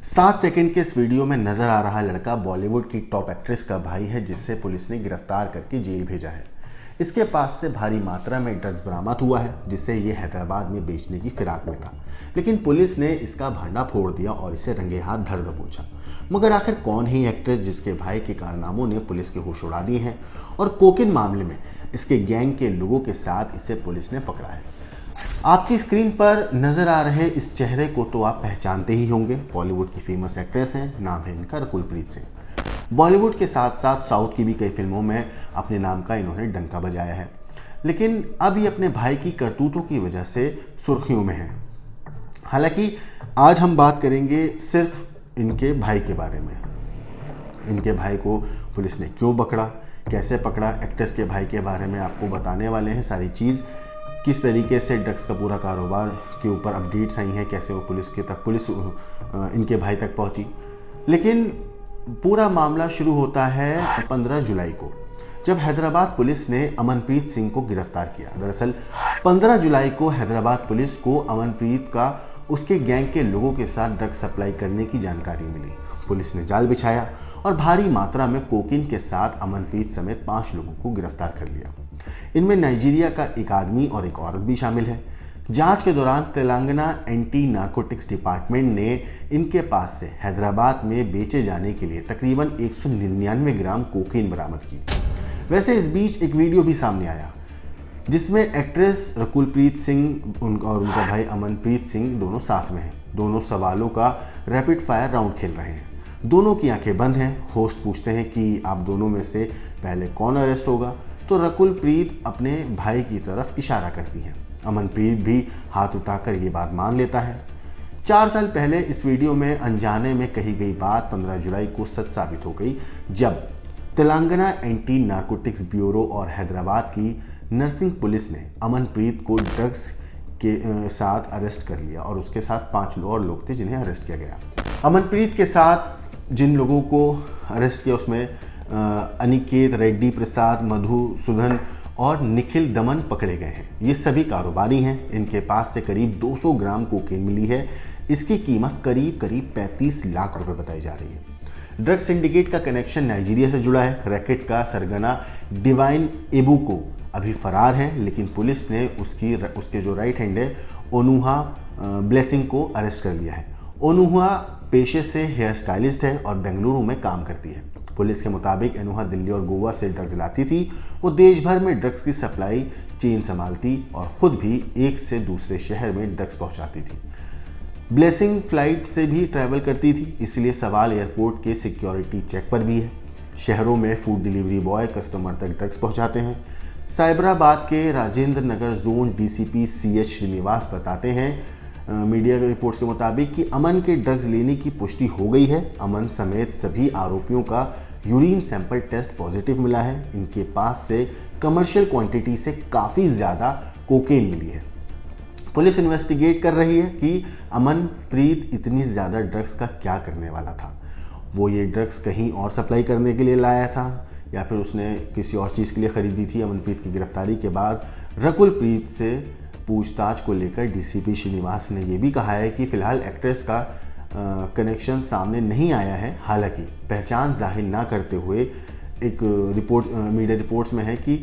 7 second के इस video में नजर आ रहा लड़का बॉलीवुड की टॉप एक्ट्रेस का भाई है, जिससे पुलिस ने गिरफ्तार करके जेल भेजा है। इसके पास से भारी मात्रा में ड्रग्स बरामद हुआ है, जिसे ये हैदराबाद में बेचने की फिराक में था। लेकिन पुलिस ने इसका भांडा फोड़ दिया और इसे रंगे हाथ धर दबोचा। मगर आखिर कौन है एक्ट्रेस जिसके भाई के कारनामों ने पुलिस के होश उड़ा दिए हैं, और कोकीन मामले में इसके गैंग के लोगों के साथ इसे पुलिस ने पकड़ा है। आपकी स्क्रीन पर नजर आ रहे इस चेहरे को तो आप पहचानते ही होंगे। बॉलीवुड की फेमस एक्ट्रेस हैं, नाम है इनका रकुलप्रीत सिंह। बॉलीवुड के साथ साथ साउथ की भी कई फिल्मों में अपने नाम का इन्होंने डंका बजाया है, लेकिन अब ये अपने भाई की करतूतों की वजह से सुर्खियों में हैं। हालांकि आज हम बात करेंगे सिर्फ इनके भाई के बारे में। इनके भाई को पुलिस ने क्यों पकड़ा, कैसे पकड़ा, एक्ट्रेस के भाई के बारे में आपको बताने वाले हैं सारी चीज़। किस तरीके से ड्रग्स का पूरा कारोबार के ऊपर अपडेट्स आई हैं, कैसे वो पुलिस इनके भाई तक पहुंची। लेकिन पूरा मामला शुरू होता है 15 जुलाई को, जब हैदराबाद पुलिस ने अमनप्रीत सिंह को गिरफ्तार किया। दरअसल 15 जुलाई को हैदराबाद पुलिस को अमनप्रीत का उसके गैंग के लोगों के साथ ड्रग्स सप्लाई करने की जानकारी मिली। पुलिस ने जाल बिछाया और भारी मात्रा में कोकीन के साथ अमनप्रीत समेत 5 लोगों को गिरफ्तार कर लिया। इनमें नाइजीरिया का एक आदमी और एक औरत भी शामिल है। जांच के दौरान तेलंगाना एंटी नारकोटिक्स डिपार्टमेंट ने इनके पास से हैदराबाद में बेचे जाने के लिए तकरीबन 199 ग्राम कोकीन बरामद की। वैसे इस बीच एक वीडियो भी सामने आया जिसमें एक्ट्रेस रकुलप्रीत सिंह और उनका भाई अमनप्रीत सिंह दोनों साथ में हैं। दोनों सवालों का रैपिड फायर राउंड खेल रहे हैं। दोनों की आंखें बंद हैं। होस्ट पूछते हैं कि आप दोनों में से पहले कौन अरेस्ट होगा, तो रकुलप्रीत अपने भाई की तरफ इशारा करती है। अमनप्रीत भी हाथ उठाकर ये बात मान लेता है। 4 साल पहले इस वीडियो में अनजाने में कही गई बात 15 जुलाई को सच साबित हो गई, जब तेलंगाना एंटी नारकोटिक्स ब्यूरो और हैदराबाद की नर्सिंग पुलिस ने अमनप्रीत को ड्रग्स के साथ अरेस्ट कर लिया और उसके साथ 5 और लोग थे जिन्हें अरेस्ट किया गया। अमनप्रीत के साथ जिन लोगों को अरेस्ट किया उसमें अनिकेत, रेड्डी प्रसाद, मधुसूदन और निखिल दमन पकड़े गए हैं। ये सभी कारोबारी हैं। इनके पास से करीब 200 ग्राम कोकेन मिली है। इसकी कीमत करीब 35 लाख रुपए बताई जा रही है। ड्रग सिंडिकेट का कनेक्शन नाइजीरिया से जुड़ा है। रैकेट का सरगना डिवाइन एबुको अभी फरार है, लेकिन पुलिस ने उसके जो राइट हैंड है ओनुहा ब्लेसिंग को अरेस्ट कर लिया है। ओनुहा पेशे से हेयर स्टाइलिस्ट है और बेंगलुरु में काम करती है। पुलिस के मुताबिक एनुहा दिल्ली और गोवा से ड्रग्स लाती थी। वो देश भर में ड्रग्स की सप्लाई चेन संभालती और खुद भी एक से दूसरे शहर में ड्रग्स पहुंचाती थी। ब्लेसिंग फ्लाइट से भी ट्रैवल करती थी, इसलिए सवाल एयरपोर्ट के सिक्योरिटी चेक पर भी है। शहरों में फूड डिलीवरी बॉय कस्टमर तक ड्रग्स पहुंचाते हैं। साइबराबाद के Rajendra Nagar zone DCP CH Srinivas बताते हैं मीडिया रिपोर्ट्स के मुताबिक कि अमन के ड्रग्स लेने की पुष्टि हो गई है। अमन समेत सभी आरोपियों का यूरिन सैंपल टेस्ट पॉजिटिव मिला है। इनके पास से कमर्शियल क्वांटिटी से काफ़ी ज़्यादा कोकेन मिली है। पुलिस इन्वेस्टिगेट कर रही है कि अमनप्रीत इतनी ज़्यादा ड्रग्स का क्या करने वाला था। वो ये ड्रग्स कहीं और सप्लाई करने के लिए लाया था या फिर उसने किसी और चीज़ के लिए ख़रीदी थी। अमनप्रीत की गिरफ्तारी के बाद रकुलप्रीत से पूछताछ को लेकर डीसीपी श्रीनिवास ने यह भी कहा है कि फिलहाल एक्ट्रेस का कनेक्शन सामने नहीं आया है। हालांकि पहचान जाहिर ना करते हुए एक मीडिया रिपोर्ट्स में है कि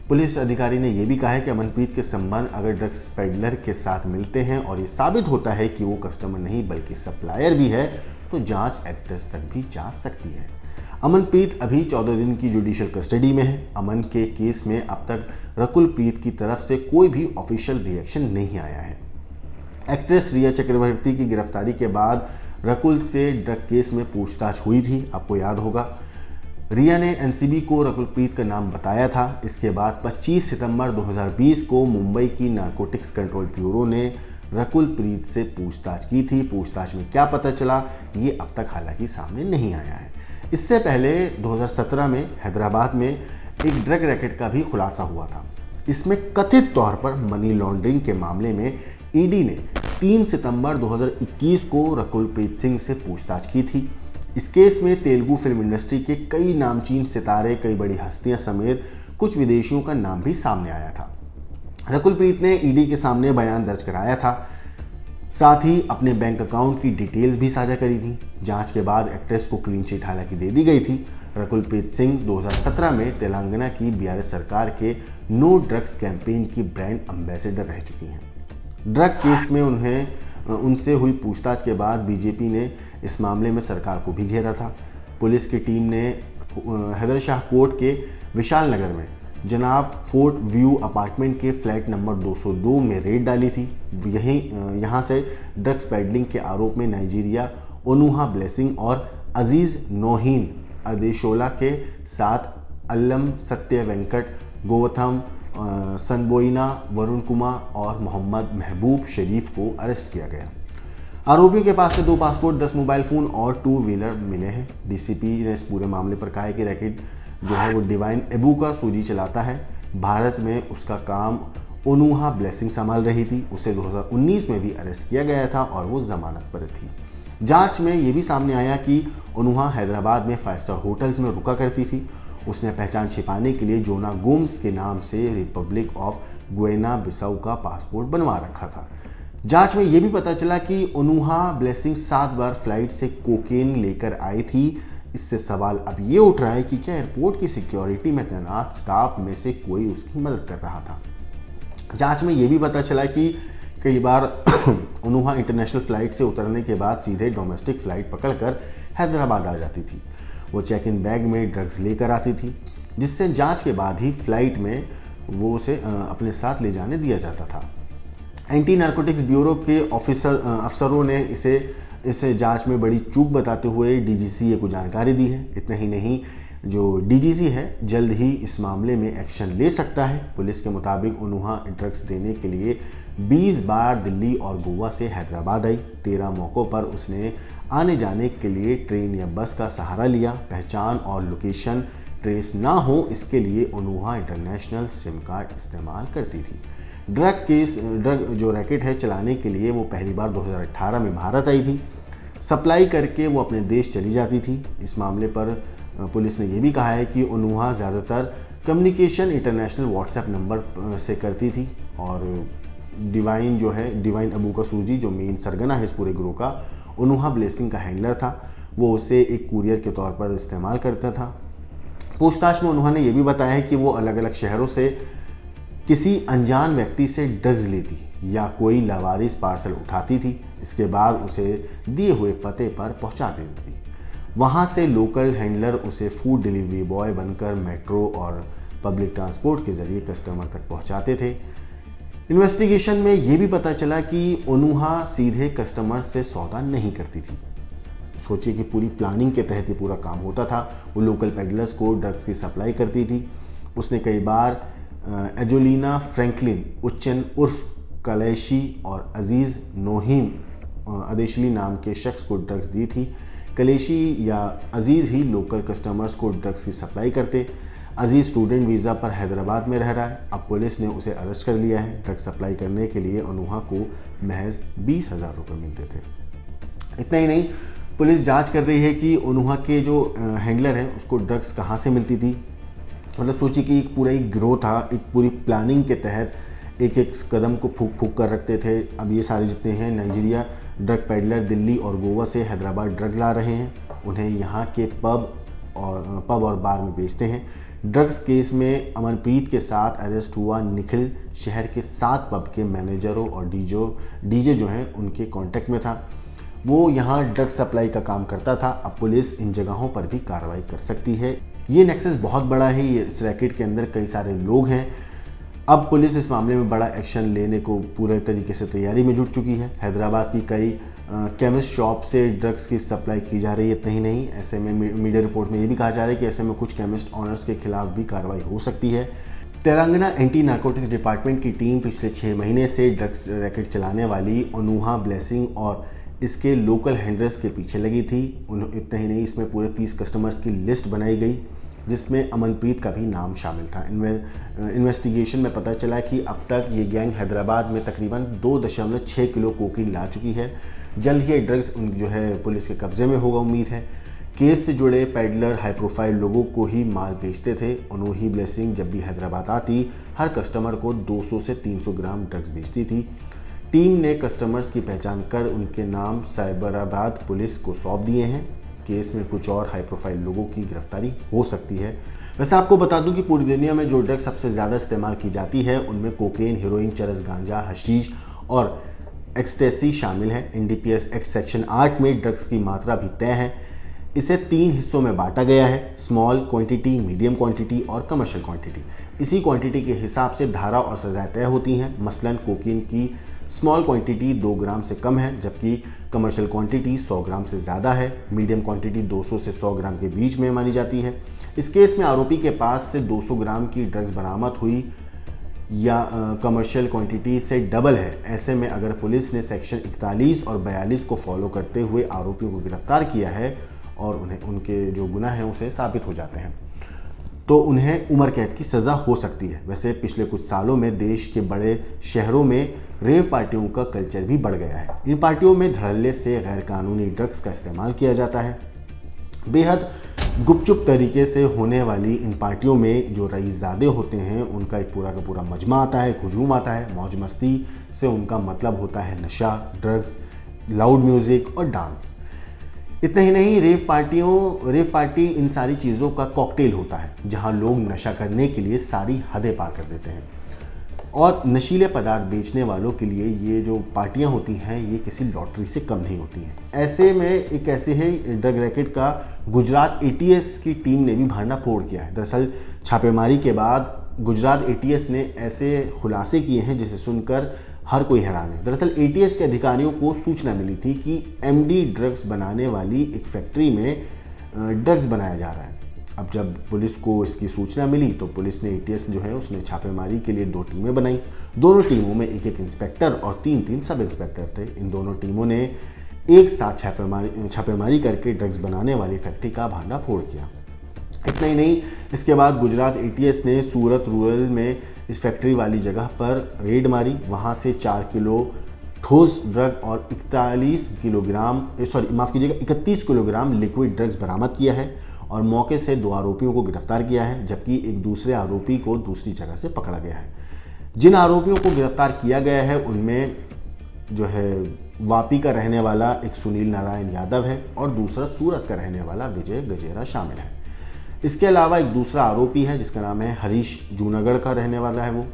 पुलिस अधिकारी ने यह भी कहा है कि अमनप्रीत के संबंध अगर ड्रग्स पेडलर के साथ मिलते हैं और ये साबित होता है कि वो कस्टमर नहीं बल्कि सप्लायर भी है, तो जांच एक्ट्रेस तक भी जा सकती है। अमनप्रीत अभी 14 दिन की जुडिशियल कस्टडी में है। अमन के केस में अब तक रकुलप्रीत की तरफ से कोई भी ऑफिशियल रिएक्शन नहीं आया है। एक्ट्रेस रिया चक्रवर्ती की गिरफ्तारी के बाद रकुल से ड्रग केस में पूछताछ हुई थी, आपको याद होगा। रिया ने एनसीबी को रकुलप्रीत का नाम बताया था। इसके बाद 25 सितंबर 2020 को मुंबई की नारकोटिक्स कंट्रोल ब्यूरो ने रकुलप्रीत से पूछताछ की थी। पूछताछ में क्या पता चला, ये अब तक हालांकि सामने नहीं आया है। इससे पहले 2017 में हैदराबाद में एक ड्रग रैकेट का भी खुलासा हुआ था। इसमें कथित तौर पर मनी लॉन्ड्रिंग के मामले में ईडी ने 3 सितंबर 2021 को रकुलप्रीत सिंह से पूछताछ की थी। इस केस में तेलुगु फिल्म इंडस्ट्री के कई नामचीन सितारे, कई बड़ी हस्तियां समेत कुछ विदेशियों का नाम भी सामने आया था। रकुलप्रीत ने ईडी के सामने बयान दर्ज कराया था। साथ ही अपने बैंक अकाउंट की डिटेल्स भी साझा करी थी। जांच के बाद एक्ट्रेस को क्लीन चिट हालांकि दे दी गई थी। रकुलप्रीत सिंह 2017 में तेलंगाना की बीआरएस सरकार के नो ड्रग्स कैंपेन की ब्रांड एम्बेसडर रह चुकी हैं। ड्रग केस में उनसे हुई पूछताछ के बाद बीजेपी ने इस मामले में सरकार को भी घेरा था। पुलिस की टीम ने हैदर शाह कोर्ट के विशाल नगर में जनाब फोर्ट व्यू अपार्टमेंट के फ्लैट नंबर 202 में रेड डाली थी। यहाँ से ड्रग्स पेडलिंग के आरोप में नाइजीरिया ओनुहा ब्लेसिंग और अजीज नोहीन अदेशोला के साथ अल्लम सत्य वेंकट गोवथम सनबोइना वरुण कुमार और मोहम्मद महबूब शरीफ को अरेस्ट किया गया। आरोपियों के पास से 2 पासपोर्ट, 10 मोबाइल फ़ोन और 2 व्हीलर मिले हैं। डीसीपी ने इस पूरे मामले पर कहा है कि रैकेट जो है वो डिवाइन एबू का सूजी चलाता है। भारत में उसका काम ओनुहा ब्लेसिंग संभाल रही थी। उसे 2019 में भी अरेस्ट किया गया था और वो जमानत पर थी। जांच में ये भी सामने आया कि ओनुहा हैदराबाद में 5 स्टार होटल्स में रुका करती थी। उसने पहचान छिपाने के लिए जोना गोम्स के नाम से रिपब्लिक ऑफ गुएना बिसाऊ का पासपोर्ट बनवा रखा था। जांच में यह भी पता चला कि ओनुहा ब्लेसिंग 7 बार फ्लाइट से कोकेन लेकर आई थी। इससे सवाल अब ये उठ रहा है कि क्या एयरपोर्ट की सिक्योरिटी में तैनात स्टाफ में से कोई उसकी मदद कर रहा था। जांच में यह भी पता चला कि कई बार ओनुहा इंटरनेशनल फ्लाइट से उतरने के बाद सीधे डोमेस्टिक फ्लाइट पकड़कर हैदराबाद आ जाती थी। वो चेक इन बैग में ड्रग्स लेकर आती थी, जिससे जांच के बाद ही फ्लाइट में वो उसे अपने साथ ले जाने दिया जाता था। एंटी नारकोटिक्स ब्यूरो के अफसरों ने इसे जांच में बड़ी चूक बताते हुए डीजीसीए को जानकारी दी है। इतना ही नहीं, जो डीजीसी है जल्द ही इस मामले में एक्शन ले सकता है। पुलिस के मुताबिक ओनुहा ड्रग्स देने के लिए 20 बार दिल्ली और गोवा से हैदराबाद आई। 13 मौक़ों पर उसने आने जाने के लिए ट्रेन या बस का सहारा लिया। पहचान और लोकेशन ट्रेस ना हो इसके लिए ओनुहा इंटरनेशनल सिम कार्ड इस्तेमाल करती थी। ड्रग जो रैकेट है चलाने के लिए वो पहली बार 2018 में भारत आई थी। सप्लाई करके वो अपने देश चली जाती थी। इस मामले पर पुलिस ने यह भी कहा है कि ओनुहा ज़्यादातर कम्युनिकेशन इंटरनेशनल व्हाट्सएप नंबर से करती थी और डिवाइन अबू का सूजी जो मेन सरगना है इस पूरे ग्रोह का, ओनुहा ब्लेसिंग का हैंडलर था। वो उसे एक कुरियर के तौर पर इस्तेमाल करता था। पूछताछ में ओनुहा ने यह भी बताया है कि वो अलग अलग शहरों से किसी अनजान व्यक्ति से ड्रग्स लेती या कोई लावारिस पार्सल उठाती थी। इसके बाद उसे दिए हुए पते पर पहुंचा देती थी। वहां से लोकल हैंडलर उसे फूड डिलीवरी बॉय बनकर मेट्रो और पब्लिक ट्रांसपोर्ट के जरिए कस्टमर तक पहुंचाते थे। इन्वेस्टिगेशन में यह भी पता चला कि ओनुहा सीधे कस्टमर से सौदा नहीं करती थी। सोचिए कि पूरी प्लानिंग के तहत ये पूरा काम होता था। वो लोकल पेडलर्स को ड्रग्स की सप्लाई करती थी। उसने कई बार एजोलिना फ्रैंकलिन उच्चन उर्फ कलैशी और अजीज़ नोहीम अदेशली नाम के शख्स को ड्रग्स दी थी। कलेशी या अजीज़ ही लोकल कस्टमर्स को ड्रग्स की सप्लाई करते। अजीज़ स्टूडेंट वीज़ा पर हैदराबाद में रह रहा है। अब पुलिस ने उसे अरेस्ट कर लिया है। ड्रग्स सप्लाई करने के लिए ओनुहा को महज 20,000 रुपये मिलते थे। इतना ही नहीं, पुलिस जांच कर रही है कि ओनुहा के जो हैंडलर हैं उसको ड्रग्स कहाँ से मिलती थी। मतलब सोचिए कि एक पूरा एक गिरोह था, एक पूरी प्लानिंग के तहत एक एक कदम को फूक फूक कर रखते थे। अब ये सारे जितने हैं नाइजीरिया ड्रग पेडलर दिल्ली और गोवा से हैदराबाद ड्रग ला रहे हैं, उन्हें यहाँ के पब और बार में बेचते हैं। ड्रग्स केस में अमनप्रीत के साथ अरेस्ट हुआ निखिल शहर के 7 पब के मैनेजरों और डीजे जो हैं उनके कांटेक्ट में था। वो यहाँ ड्रग सप्लाई का काम करता था। अब पुलिस इन जगहों पर भी कार्रवाई कर सकती है। ये नेक्सस बहुत बड़ा है। ये इस रैकेट के अंदर कई सारे लोग हैं। अब पुलिस इस मामले में बड़ा एक्शन लेने को पूरे तरीके से तैयारी में जुट चुकी है। हैदराबाद की कई केमिस्ट शॉप से ड्रग्स की सप्लाई की जा रही है। इतना ही नहीं, ऐसे में मीडिया रिपोर्ट में ये भी कहा जा रहा है कि ऐसे में कुछ केमिस्ट ऑनर्स के खिलाफ भी कार्रवाई हो सकती है। तेलंगाना एंटी नारकोटिक्स डिपार्टमेंट की टीम पिछले 6 महीने से ड्रग्स रैकेट चलाने वाली ओनुहा ब्लेसिंग और इसके लोकल हैंडलर्स के पीछे लगी थी। इतना ही नहीं, इसमें पूरे 30 कस्टमर्स की लिस्ट बनाई गई जिसमें अमनप्रीत का भी नाम शामिल था। इन्वेस्टिगेशन में पता चला कि अब तक ये गैंग हैदराबाद में तकरीबन 2.6 किलो कोकीन ला चुकी है। जल्द ही ड्रग्स जो है पुलिस के कब्जे में होगा, उम्मीद है। केस से जुड़े पेडलर हाई प्रोफाइल लोगों को ही माल बेचते थे। ओनुहा ब्लेसिंग जब भी हैदराबाद आती हर कस्टमर को 200 से 300 ग्राम ड्रग्स बेचती थी। टीम ने कस्टमर्स की पहचान कर उनके नाम साइबराबाद पुलिस को सौंप दिए हैं। केस में कुछ और हाई प्रोफाइल लोगों की गिरफ्तारी हो सकती है। वैसे आपको बता दूं कि पूरी दुनिया में जो ड्रग्स सबसे ज़्यादा इस्तेमाल की जाती है उनमें कोकेन, हेरोइन, चरस, गांजा, हशीश और एक्सटेसी शामिल है। एनडीपीएस एक्ट सेक्शन 8 में ड्रग्स की मात्रा भी तय है। इसे 3 हिस्सों में बांटा गया है, स्मॉल क्वांटिटी, मीडियम क्वांटिटी और कमर्शियल क्वांटिटी। इसी क्वांटिटी के हिसाब से धारा और सजाएं तय होती हैं। मसलन कोकीन की स्मॉल क्वांटिटी 2 ग्राम से कम है, जबकि कमर्शियल क्वांटिटी 100 ग्राम से ज़्यादा है। मीडियम क्वांटिटी 200 से 100 ग्राम के बीच में मानी जाती है। इस केस में आरोपी के पास से 200 ग्राम की ड्रग्स बरामद हुई या कमर्शियल क्वांटिटी से डबल है। ऐसे में अगर पुलिस ने सेक्शन 41 और 42 को फॉलो करते हुए आरोपियों को गिरफ्तार किया है और उन्हें उनके जो गुनाह हैं उसे साबित हो जाते हैं तो उन्हें उम्र कैद की सज़ा हो सकती है। वैसे पिछले कुछ सालों में देश के बड़े शहरों में रेव पार्टियों का कल्चर भी बढ़ गया है। इन पार्टियों में धड़ल्ले से गैरकानूनी ड्रग्स का इस्तेमाल किया जाता है। बेहद गुपचुप तरीके से होने वाली इन पार्टियों में जो रईसज़ादे होते हैं उनका एक पूरा का पूरा मजमा आता है, एक हुजूम आता है। मौज मस्ती से उनका मतलब होता है नशा, ड्रग्स, लाउड म्यूज़िक और डांस। इतना ही नहीं, रेव पार्टी इन सारी चीज़ों का कॉकटेल होता है जहां लोग नशा करने के लिए सारी हदें पार कर देते हैं। और नशीले पदार्थ बेचने वालों के लिए ये जो पार्टियां होती हैं ये किसी लॉटरी से कम नहीं होती हैं। ऐसे में एक ऐसे ही ड्रग रैकेट का गुजरात एटीएस की टीम ने भी भंडाफोड़ फोड़ किया है। दरअसल छापेमारी के बाद गुजरात एटीएस ने ऐसे खुलासे किए हैं जिसे सुनकर हर कोई हैरान है। दरअसल एटीएस के अधिकारियों को सूचना मिली थी कि एमडी ड्रग्स बनाने वाली एक फैक्ट्री में ड्रग्स बनाया जा रहा है। अब जब पुलिस को इसकी सूचना मिली तो पुलिस ने एटीएस जो है उसने छापेमारी के लिए 2 टीमें बनाई। दोनों टीमों में एक इंस्पेक्टर और 3 सब इंस्पेक्टर थे। इन दोनों टीमों ने एक साथ छापेमारी करके ड्रग्स बनाने वाली फैक्ट्री का भंडाफोड़ किया। इतना ही नहीं, इसके बाद गुजरात एटीएस ने सूरत रूरल में इस फैक्ट्री वाली जगह पर रेड मारी। वहाँ से 4 किलो ठोस ड्रग और 31 किलोग्राम लिक्विड ड्रग्स बरामद किया है और मौके से 2 आरोपियों को गिरफ्तार किया है, जबकि एक दूसरे आरोपी को दूसरी जगह से पकड़ा गया है। जिन आरोपियों को गिरफ्तार किया गया है उनमें जो है वापी का रहने वाला एक सुनील नारायण यादव है और दूसरा सूरत का रहने वाला विजय गजेरा शामिल है। इसके अलावा एक दूसरा आरोपी है जिसका नाम है हरीश, जूनागढ़ का रहने वाला है वो।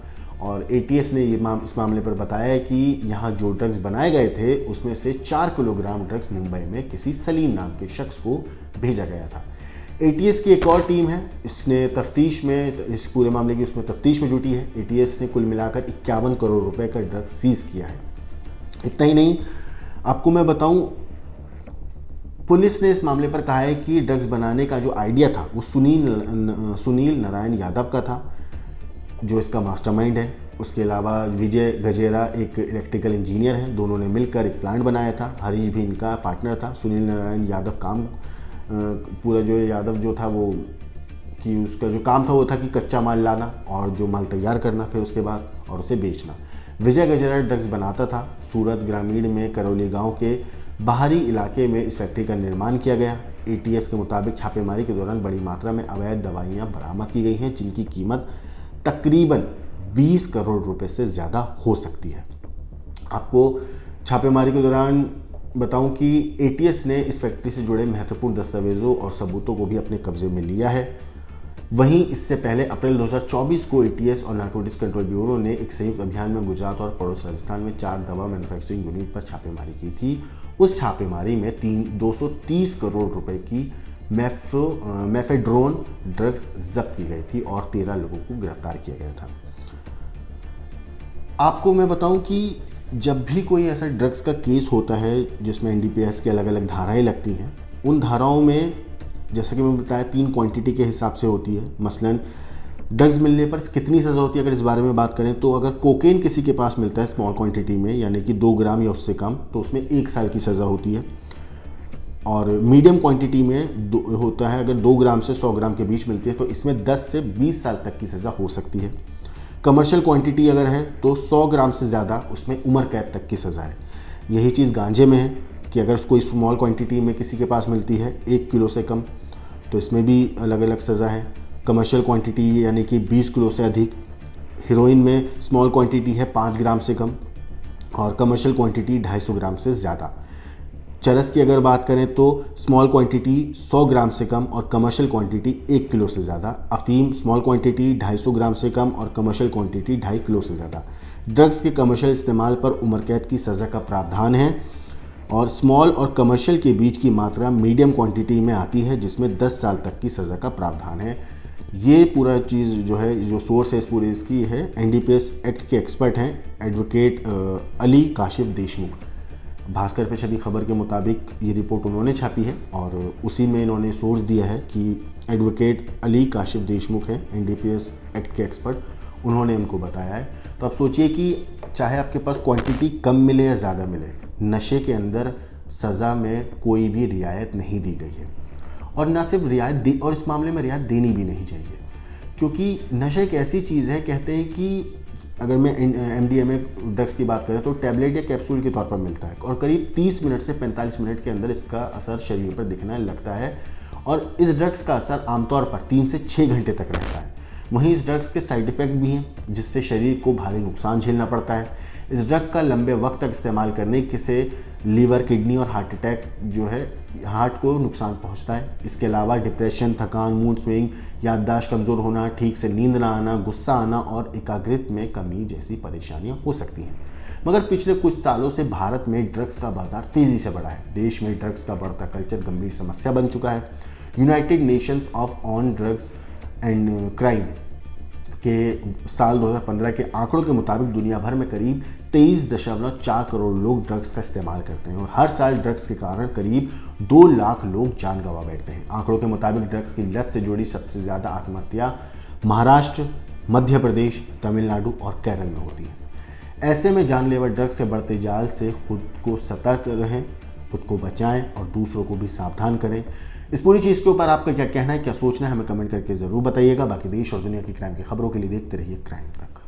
और एटीएस ने इस मामले पर बताया है कि यहाँ जो ड्रग्स बनाए गए थे उसमें से 4 किलोग्राम ड्रग्स मुंबई में किसी सलीम नाम के शख्स को भेजा गया था। एटीएस की एक और टीम है, इसने तफ्तीश में इस पूरे मामले की उसमें तफ्तीश में जुटी है। एटीएस ने कुल मिलाकर 51 करोड़ रुपए का ड्रग्स सीज किया है। इतना ही नहीं, आपको मैं बताऊं, पुलिस ने इस मामले पर कहा है कि ड्रग्स बनाने का जो आइडिया था वो सुनील नारायण यादव का था जो इसका मास्टरमाइंड है। उसके अलावा विजय गजेरा एक इलेक्ट्रिकल इंजीनियर है। दोनों ने मिलकर एक प्लांट बनाया था। हरीश भी इनका पार्टनर था। सुनील नारायण यादव पूरा जो यादव जो था वो कि उसका जो काम था वो था कि कच्चा माल लाना और जो माल तैयार करना फिर उसके बाद और उसे बेचना। विजय गजेरा ड्रग्स बनाता था। सूरत ग्रामीण में करौली गांव के बाहरी इलाके में इस फैक्ट्री का निर्माण किया गया। एटीएस के मुताबिक छापेमारी के दौरान बड़ी मात्रा में अवैध दवाइयां बरामद की गई हैं जिनकी कीमत तकरीबन 20 करोड़ रुपए से ज़्यादा हो सकती है। आपको छापेमारी के दौरान बताऊं कि एटीएस ने इस फैक्ट्री से जुड़े महत्वपूर्ण दस्तावेजों और सबूतों को भी अपने कब्जे में लिया है। वहीं इससे पहले अप्रैल 2024 को एटीएस और नारकोटिक्स कंट्रोल ब्यूरो ने एक संयुक्त अभियान में गुजरात और पड़ोस राजस्थान में 4 दवा मैन्युफैक्चरिंग यूनिट पर छापेमारी की थी। उस छापेमारी में 230 करोड़ रुपए की मेफेड्रोन ड्रग्स जब्त की गई थी और 13 लोगों को गिरफ्तार किया गया था। आपको मैं बताऊं कि जब भी कोई ऐसा ड्रग्स का केस होता है जिसमें एनडीपीएस की अलग अलग धाराएं लगती हैं, उन धाराओं में जैसे कि मैं बताया 3 क्वांटिटी के हिसाब से होती है। मसलन ड्रग्स मिलने पर कितनी सज़ा होती है, अगर इस बारे में बात करें तो अगर कोकेन किसी के पास मिलता है स्मॉल क्वांटिटी में यानी कि 2 ग्राम या उससे कम, तो उसमें 1 साल की सज़ा होती है। और मीडियम क्वांटिटी में होता है अगर 2 ग्राम से 100 ग्राम के बीच मिलती है तो इसमें 10 से 20 साल तक की सज़ा हो सकती है। कमर्शियल क्वांटिटी अगर है तो 100 ग्राम से ज़्यादा उसमें उम्र कैद तक की सज़ा है। यही चीज़ गांजे में है कि अगर कोई स्मॉल क्वांटिटी में किसी के पास मिलती है 1 किलो से कम तो इसमें भी अलग अलग सज़ा है। कमर्शियल क्वांटिटी यानी कि 20 किलो से अधिक। हीरोइन में स्मॉल क्वांटिटी है 5 ग्राम से कम और कमर्शियल क्वांटिटी 250 ग्राम से ज़्यादा। चरस की अगर बात करें तो स्मॉल क्वांटिटी 100 ग्राम से कम और कमर्शियल क्वांटिटी 1 किलो से ज़्यादा। अफीम स्मॉल क्वांटिटी 250 ग्राम से कम और कमर्शियल क्वांटिटी 2.5 किलो से ज़्यादा। ड्रग्स के कमर्शियल इस्तेमाल पर उम्र कैद की सज़ा का प्रावधान है और स्मॉल और कमर्शियल के बीच की मात्रा मीडियम क्वांटिटी में आती है जिसमें 10 साल तक की सज़ा का प्रावधान है। ये पूरा चीज़ जो है, जो सोर्स है इस पूरी इसकी है, एनडीपीएस एक्ट के एक्सपर्ट हैं एडवोकेट अली काशिफ देशमुख। भास्कर पे छपी खबर के मुताबिक ये रिपोर्ट उन्होंने छापी है और उसी में इन्होंने सोर्स दिया है कि एडवोकेट अली काशिफ देशमुख हैं एनडीपीएस एक्ट के एक्सपर्ट, उन्होंने उनको बताया है। तो आप सोचिए कि चाहे आपके पास क्वांटिटी कम मिले या ज़्यादा मिले, नशे के अंदर सज़ा में कोई भी रियायत नहीं दी गई है और ना सिर्फ रियायत और इस मामले में रियायत देनी भी नहीं चाहिए, क्योंकि नशा एक ऐसी चीज़ है, कहते हैं कि अगर मैं एमडीएमए ड्रग्स की बात करें तो टैबलेट या कैप्सूल के तौर पर मिलता है और करीब 30 मिनट से 45 मिनट के अंदर इसका असर शरीर पर दिखने लगता है और इस ड्रग्स का असर आमतौर पर 3 से 6 घंटे तक रहता है। वहीं इस ड्रग्स के साइड इफ़ेक्ट भी हैं जिससे शरीर को भारी नुकसान झेलना पड़ता है। इस ड्रग का लंबे वक्त तक इस्तेमाल करने से लीवर, किडनी और हार्ट अटैक जो है, हार्ट को नुकसान पहुंचता है। इसके अलावा डिप्रेशन, थकान, मूड स्विंग, याददाश्त कमज़ोर होना, ठीक से नींद ना आना, गुस्सा आना और एकाग्रता में कमी जैसी परेशानियां हो सकती हैं। मगर पिछले कुछ सालों से भारत में ड्रग्स का बाजार तेज़ी से बढ़ा है। देश में ड्रग्स का बढ़ता कल्चर गंभीर समस्या बन चुका है। United Nations on drugs and crime के साल 2015 के आंकड़ों के मुताबिक दुनिया भर में करीब 23.4 करोड़ लोग ड्रग्स का इस्तेमाल करते हैं और हर साल ड्रग्स के कारण करीब 2 लाख लोग जान गंवा बैठते हैं। आंकड़ों के मुताबिक ड्रग्स की लत से जुड़ी सबसे ज़्यादा आत्महत्या महाराष्ट्र, मध्य प्रदेश, तमिलनाडु और केरल में होती है। ऐसे में जानलेवा ड्रग्स के बढ़ते जाल से खुद को सतर्क रहें, खुद को बचाएं और दूसरों को भी सावधान करें। इस पूरी चीज़ के ऊपर आपका क्या कहना है, क्या सोचना है, हमें कमेंट करके ज़रूर बताइएगा। बाकी देश और दुनिया की क्राइम की खबरों के लिए देखते रहिए क्राइम तक।